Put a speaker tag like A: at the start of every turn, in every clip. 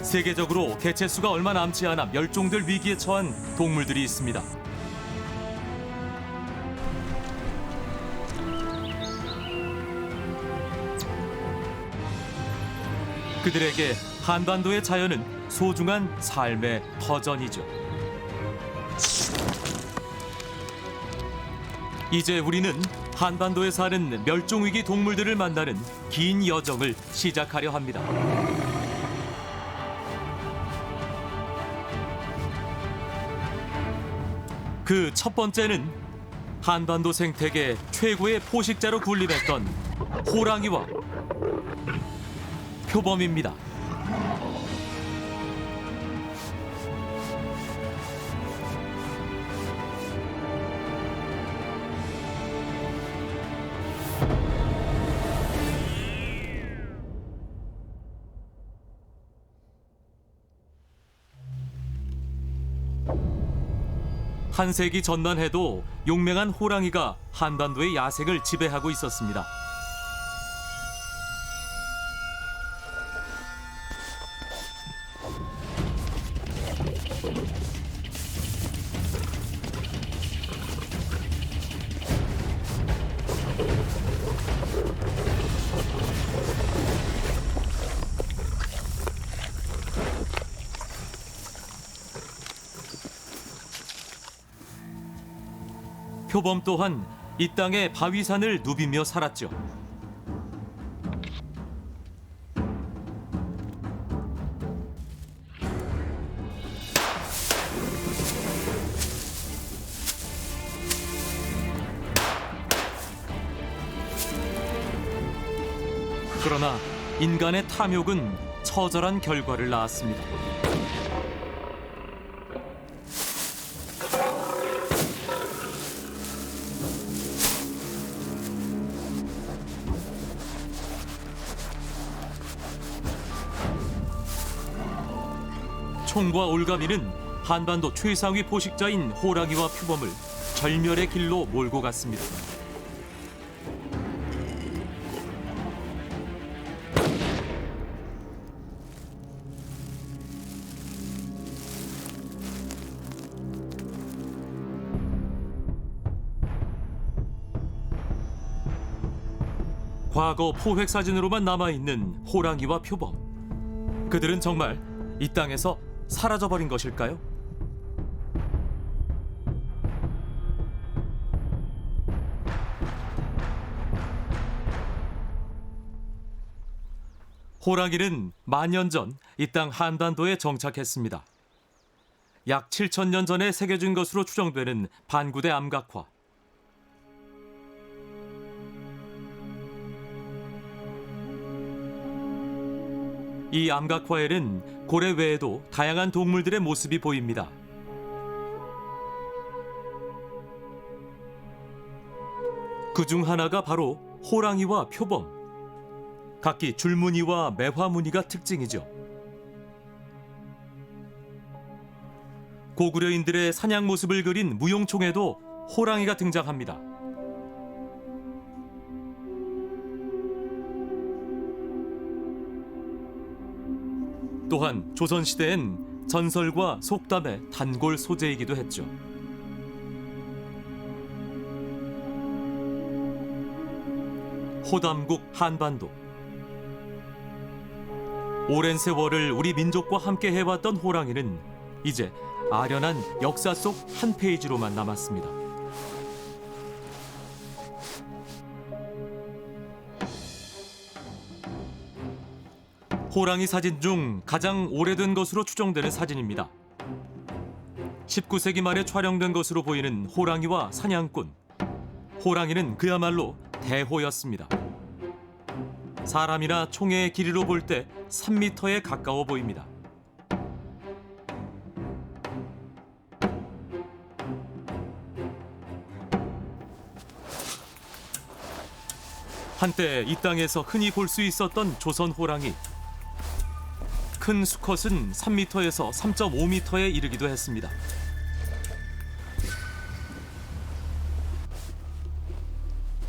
A: 세계적으로 개체수가 얼마 남지 않아 멸종될 위기에 처한 동물들이 있습니다. 그들에게 한반도의 자연은 소중한 삶의 터전이죠. 이제 우리는 한반도에 사는 멸종위기 동물들을 만나는 긴 여정을 시작하려 합니다. 그 첫 번째는 한반도 생태계 최고의 포식자로 군림했던 호랑이와 표범입니다. 한 세기 전만 해도 용맹한 호랑이가 한반도의 야생을 지배하고 있었습니다. 표범 또한 이 땅의 바위산을 누비며 살았죠. 그러나 인간의 탐욕은 처절한 결과를 낳았습니다. 총과 올가미는 한반도 최상위 포식자인 호랑이와 표범을 절멸의 길로 몰고 갔습니다. 과거 포획 사진으로만 남아있는 호랑이와 표범. 그들은 정말 이 땅에서 사라져버린 것일까요? 호랑이는 만년 전 이 땅 한반도에 정착했습니다. 약 7,000년 전에 새겨진 것으로 추정되는 반구대 암각화. 이 암각화에는 고래 외에도 다양한 동물들의 모습이 보입니다. 그중 하나가 바로 호랑이와 표범. 각기 줄무늬와 매화무늬가 특징이죠. 고구려인들의 사냥 모습을 그린 무용총에도 호랑이가 등장합니다. 또한 조선시대엔 전설과 속담의 단골 소재이기도 했죠. 호담국 한반도. 오랜 세월을 우리 민족과 함께 해왔던 호랑이는 이제 아련한 역사 속 한 페이지로만 남았습니다. 호랑이 사진 중 가장 오래된 것으로 추정되는 사진입니다. 19세기 말에 촬영된 것으로 보이는 호랑이와 사냥꾼. 호랑이는 그야말로 대호였습니다. 사람이나 총의 길이로 볼 때 3m에 가까워 보입니다. 한때 이 땅에서 흔히 볼 수 있었던 조선 호랑이. 큰 수컷은 3m에서 3.5m에 이르기도 했습니다.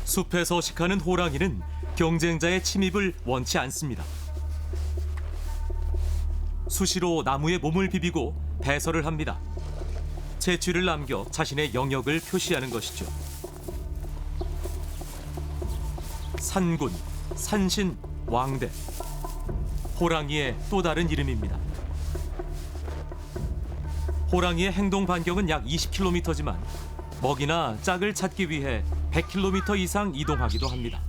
A: 숲에 서식하는 호랑이는 경쟁자의 침입을 원치 않습니다. 수시로 나무에 몸을 비비고 배설을 합니다. 채취를 남겨 자신의 영역을 표시하는 것이죠. 산군, 산신, 왕대. 호랑이의 또 다른 이름입니다. 호랑이의 행동 반경은 약 20km지만 먹이나 짝을 찾기 위해 100km 이상 이동하기도 합니다.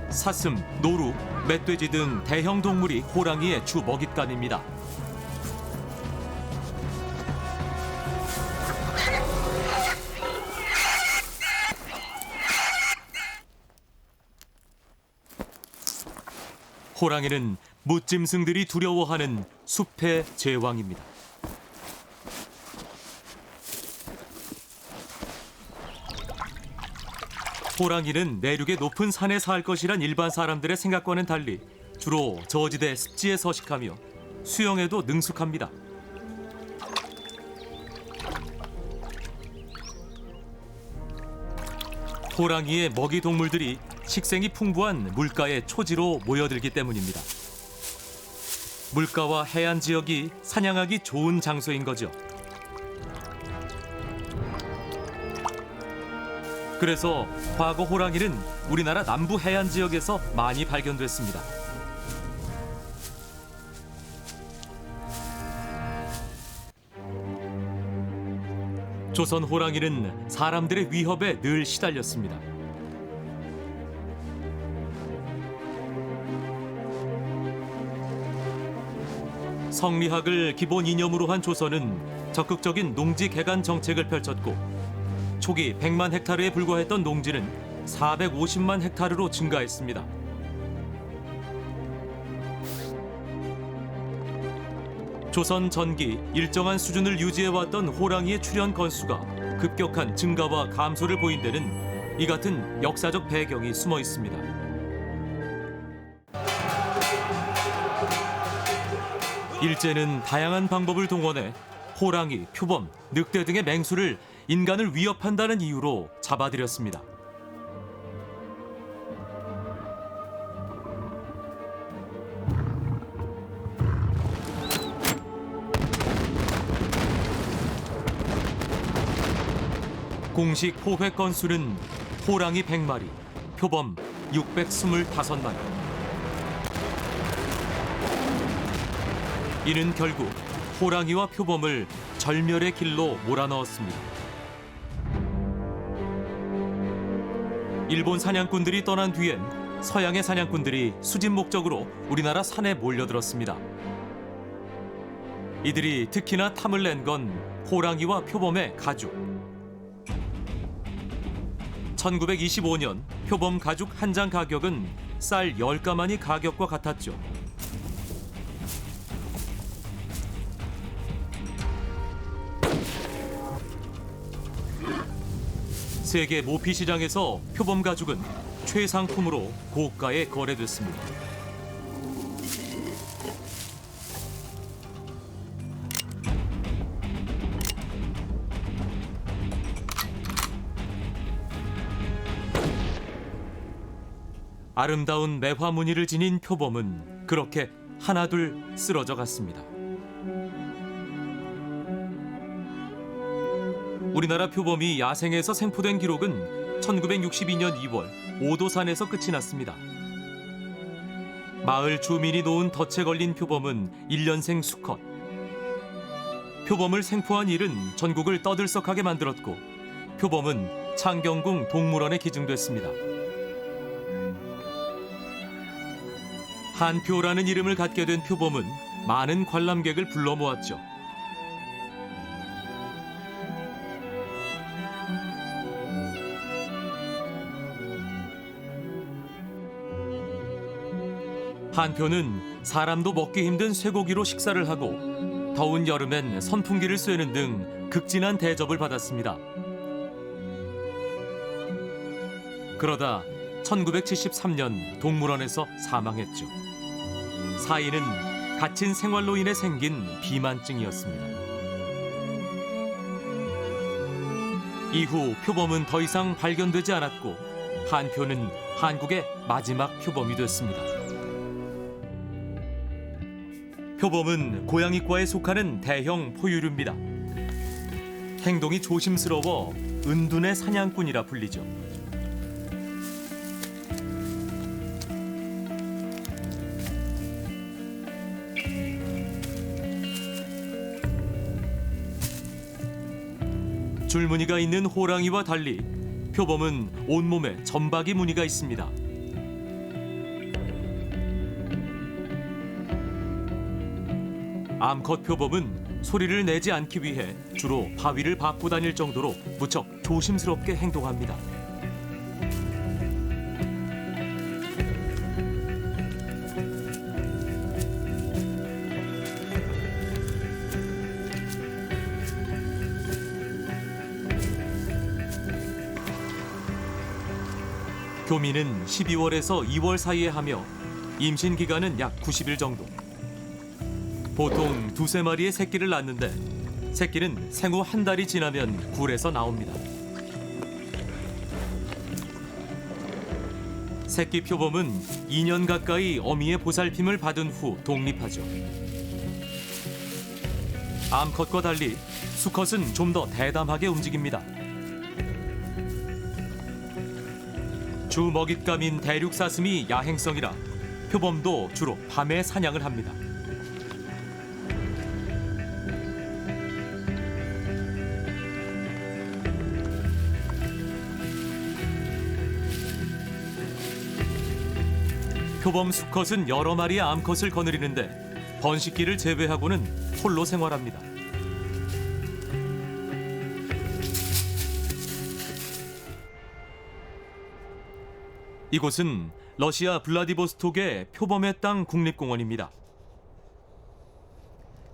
A: 사슴, 노루, 멧돼지 등 대형 동물이 호랑이의 주 먹잇감입니다. 호랑이는 무짐승들이 두려워하는 숲의 제왕입니다. 호랑이는 내륙의 높은 산에 살 것이란 일반 사람들의 생각과는 달리 주로 저지대 습지에 서식하며 수영에도 능숙합니다. 호랑이의 먹이 동물들이 식생이 풍부한 물가의 초지로 모여들기 때문입니다. 물가와 해안 지역이 사냥하기 좋은 장소인 거죠. 그래서 과거 호랑이는 우리나라 남부 해안 지역에서 많이 발견됐습니다. 조선 호랑이는 사람들의 위협에 늘 시달렸습니다. 성리학을 기본 이념으로 한 조선은 적극적인 농지 개간 정책을 펼쳤고 초기 100만 헥타르에 불과했던 농지는 450만 헥타르로 증가했습니다. 조선 전기 일정한 수준을 유지해왔던 호랑이의 출현 건수가 급격한 증가와 감소를 보인 데는 이 같은 역사적 배경이 숨어 있습니다. 일제는 다양한 방법을 동원해 호랑이, 표범, 늑대 등의 맹수를 인간을 위협한다는 이유로 잡아들였습니다. 공식 포획 건수는 호랑이 100마리, 표범 625마리. 이는 결국 호랑이와 표범을 절멸의 길로 몰아넣었습니다. 일본 사냥꾼들이 떠난 뒤엔 서양의 사냥꾼들이 수집 목적으로 우리나라 산에 몰려들었습니다. 이들이 특히나 탐을 낸 건 호랑이와 표범의 가죽. 1925년 표범 가죽 한 장 가격은 쌀 10가마니 가격과 같았죠. 세계 모피 시장에서 표범 가죽은 최상품으로 고가에 거래됐습니다. 아름다운 매화 무늬를 지닌 표범은 그렇게 하나둘 쓰러져 갔습니다. 우리나라 표범이 야생에서 생포된 기록은 1962년 2월 오도산에서 끝이 났습니다. 마을 주민이 놓은 덫에 걸린 표범은 1년생 수컷. 표범을 생포한 일은 전국을 떠들썩하게 만들었고 표범은 창경궁 동물원에 기증됐습니다. 한표라는 이름을 갖게 된 표범은 많은 관람객을 불러 모았죠. 한표는 사람도 먹기 힘든 쇠고기로 식사를 하고 더운 여름엔 선풍기를 쐬는 등 극진한 대접을 받았습니다. 그러다 1973년 동물원에서 사망했죠. 사인은 갇힌 생활로 인해 생긴 비만증이었습니다. 이후 표범은 더 이상 발견되지 않았고 한 표는 한국의 마지막 표범이 됐습니다. 표범은 고양이과에 속하는 대형 포유류입니다. 행동이 조심스러워 은둔의 사냥꾼이라 불리죠. 줄무늬가 있는 호랑이와 달리 표범은 온몸에 점박이 무늬가 있습니다. 암컷 표범은 소리를 내지 않기 위해 주로 바위를 밟고 다닐 정도로 무척 조심스럽게 행동합니다. 교미는 12월에서 2월 사이에 하며 임신 기간은 약 90일 정도. 보통 두세 마리의 새끼를 낳는데 새끼는 생후 한 달이 지나면 굴에서 나옵니다. 새끼 표범은 2년 가까이 어미의 보살핌을 받은 후 독립하죠. 암컷과 달리 수컷은 좀 더 대담하게 움직입니다. 주 먹잇감인 대륙 사슴이 야행성이라 표범도 주로 밤에 사냥을 합니다. 표범 수컷은 여러 마리의 암컷을 거느리는데 번식기를 제외하고는 홀로 생활합니다. 이곳은 러시아 블라디보스톡의 표범의 땅 국립공원입니다.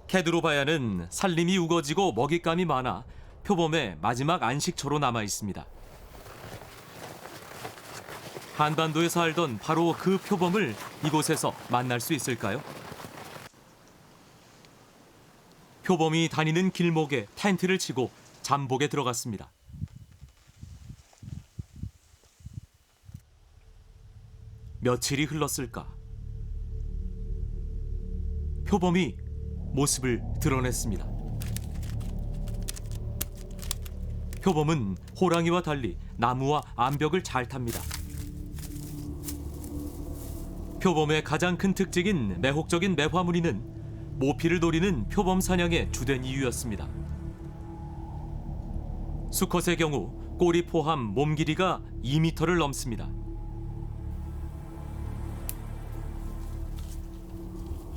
A: 케드로바야는 산림이 우거지고 먹잇감이 많아 표범의 마지막 안식처로 남아 있습니다. 한반도에 살던 바로 그 표범을 이곳에서 만날 수 있을까요? 표범이 다니는 길목에 텐트를 치고 잠복에 들어갔습니다. 며칠이 흘렀을까? 표범이 모습을 드러냈습니다. 표범은 호랑이와 달리 나무와 암벽을 잘 탑니다. 표범의 가장 큰 특징인 매혹적인 매화무늬는 모피를 노리는 표범 사냥의 주된 이유였습니다. 수컷의 경우 꼬리 포함 몸 길이가 2m를 넘습니다.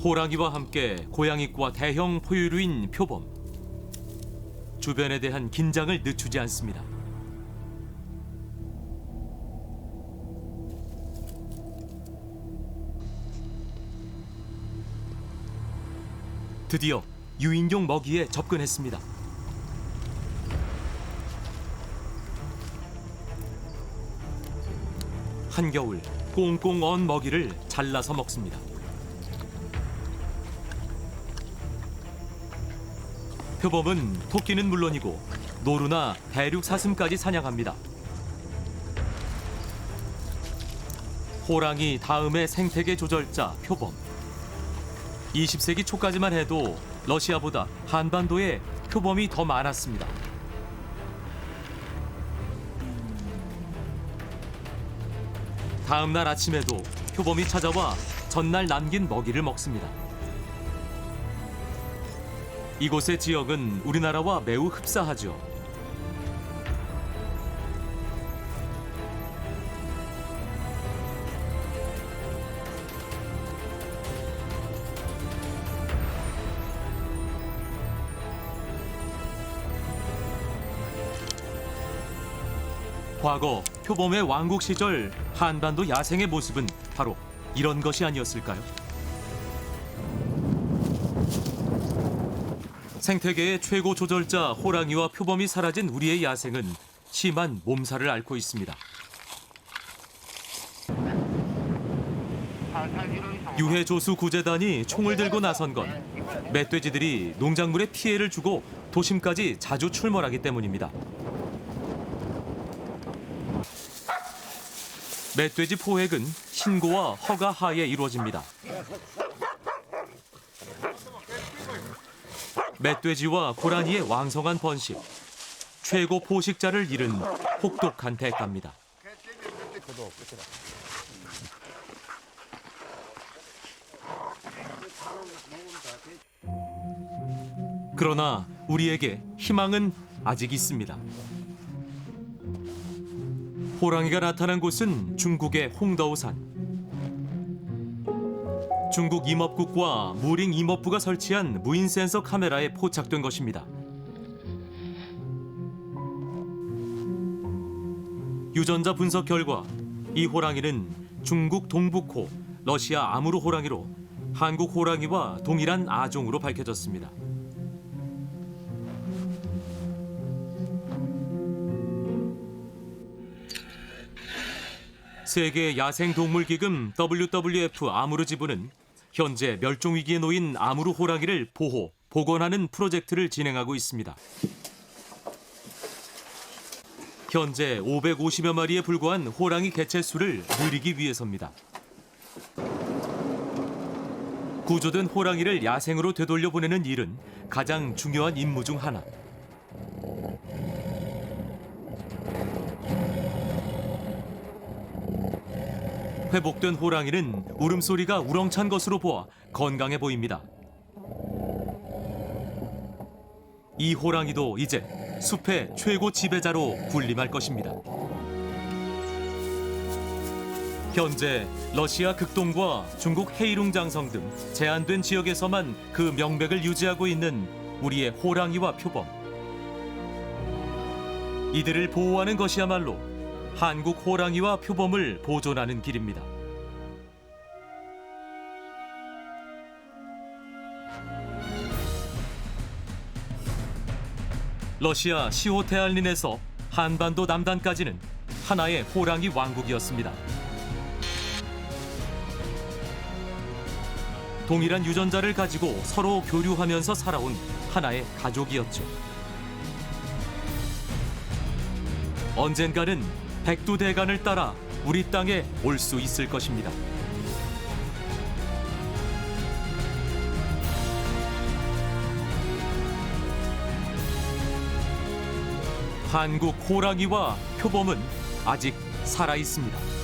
A: 호랑이와 함께 고양이과 대형 포유류인 표범. 주변에 대한 긴장을 늦추지 않습니다. 드디어 유인용 먹이에 접근했습니다. 한겨울 꽁꽁 언 먹이를 잘라서 먹습니다. 표범은 토끼는 물론이고 노루나 대륙 사슴까지 사냥합니다. 호랑이 다음의 생태계 조절자 표범. 20세기 초까지만 해도 러시아보다 한반도에 표범이 더 많았습니다. 다음 날 아침에도 표범이 찾아와 전날 남긴 먹이를 먹습니다. 이곳의 지역은 우리나라와 매우 흡사하죠. 과거 표범의 왕국 시절 한반도 야생의 모습은 바로 이런 것이 아니었을까요? 생태계의 최고 조절자 호랑이와 표범이 사라진 우리의 야생은 심한 몸살을 앓고 있습니다. 유해조수 구제단이 총을 들고 나선 건 멧돼지들이 농작물에 피해를 주고 도심까지 자주 출몰하기 때문입니다. 멧돼지 포획은 신고와 허가 하에 이루어집니다. 멧돼지와 고라니의 왕성한 번식, 최고 포식자를 잃은 혹독한 대가입니다. 그러나 우리에게 희망은 아직 있습니다. 호랑이가 나타난 곳은 중국의 홍더우산. 중국 임업국과 무링 임업부가 설치한 무인 센서 카메라에 포착된 것입니다. 유전자 분석 결과 이 호랑이는 중국 동북호, 러시아 아무르 호랑이로 한국 호랑이와 동일한 아종으로 밝혀졌습니다. 세계 야생동물기금 WWF 아무르 지부는 현재 멸종위기에 놓인 아무르 호랑이를 보호, 복원하는 프로젝트를 진행하고 있습니다. 현재 550여 마리에 불과한 호랑이 개체 수를 늘리기 위해서입니다. 구조된 호랑이를 야생으로 되돌려 보내는 일은 가장 중요한 임무 중 하나. 회복된 호랑이는 울음소리가 우렁찬 것으로 보아 건강해 보입니다. 이 호랑이도 이제 숲의 최고 지배자로 군림할 것입니다. 현재 러시아 극동과 중국 헤이룽 장성 등 제한된 지역에서만 그 명맥을 유지하고 있는 우리의 호랑이와 표범. 이들을 보호하는 것이야말로 한국 호랑이와 표범을 보존하는 길입니다. 러시아 시호테알린에서 한반도 남단까지는 하나의 호랑이 왕국이었습니다. 동일한 유전자를 가지고 서로 교류하면서 살아온 하나의 가족이었죠. 언젠가는 백두대간을 따라 우리 땅에 올 수 있을 것입니다. 한국 호랑이와 표범은 아직 살아 있습니다.